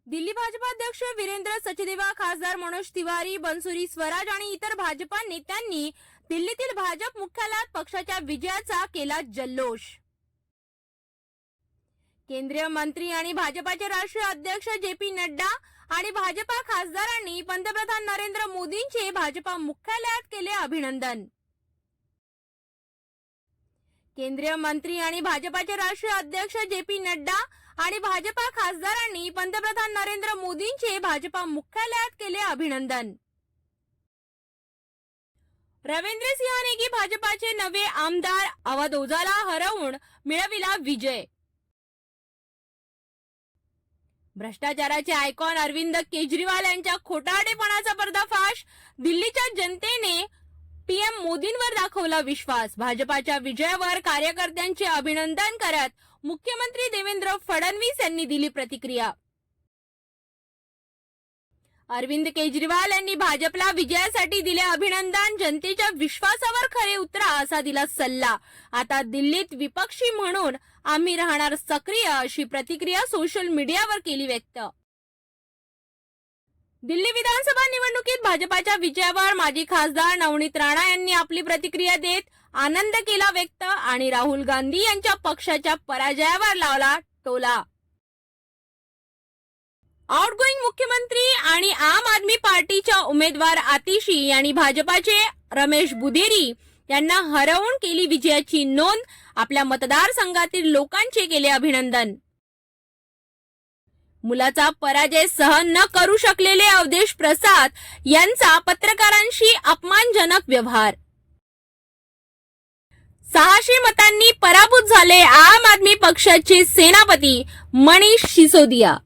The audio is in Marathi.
दिल्ली भाजपा अध्यक्ष वीरेंद्र सचदेवा, खासदार मनोज तिवारी, बनसुरी स्वराज आणि इतर भाजपा नेत्यांनी दिल्लीतील भाजप मुख्यालयात पक्षाच्या विजयाचा केला जल्लोष। केंद्रीय मंत्री आणि भाजपाचे राष्ट्रीय अध्यक्ष जे.पी. नड्डा आणि भाजपा खासदारांनी पंतप्रधान नरेंद्र मोदींचे भाजपा मुख्यालयात केले अभिनंदन। केंद्रीय मंत्री आणि भाजपाचे राष्ट्रीय अध्यक्ष जे.पी. नड्डा आणि भाजपा खासदारांनी पंतप्रधान नरेंद्र मोदींचे भाजपा मुख्यालयात केले अभिनंदन। रवींद्र सिंह नेगी भाजपाचे नवे आमदार अवध ओझाला हरवून मिळविला विजय। भ्रष्टाचाराचे आयकॉन अरविंद केजरीवाल यांच्या खोटारडेपणाचा पर्दाफाश। दिल्लीच्या जनतेने पीएम मोदींवर दाखवला विश्वास। भाजपाच्या विजयावर कार्यकर्त्यांचे अभिनंदन करत मुख्यमंत्री देवेंद्र फडणवीस यांनी दिली प्रतिक्रिया। अरविंद केजरीवाल यांनी भाजपला विजयासाठी दिले अभिनंदन। जनतेच्या विश्वासावर खरे उतरा असा दिला सल्ला। आता दिल्लीत विपक्षी म्हणून आम्ही राहणार सक्रिय अशी प्रतिक्रिया सोशल मीडियावर केली व्यक्त। दिल्ली विधानसभा निवडणुकीत भाजपाच्या विजयावर माजी खासदार नवनीत राणा यांनी आपली प्रतिक्रिया देत आनंद केला व्यक्त आणि राहुल गांधी यांच्या पक्षाच्या पराजयावर लावला टोला। आउटगोईंग मुख्यमंत्री आणि आम आदमी पार्टीच्या उमेदवार आतिशी यांनी भाजपाचे रमेश बुदेरी यांना हरवून केली विजयाची नोंद। आपल्या मतदारसंघातील लोकांचे केले अभिनंदन। मुलाचा पराजय सहन न करू शकलेले अवधेश प्रसाद यांचा पत्रकारांशी अपमानजनक व्यवहार। 600 मतांनी पराभूत झाले आम आदमी पक्षाचे सेनापती मनीष सिसोदिया।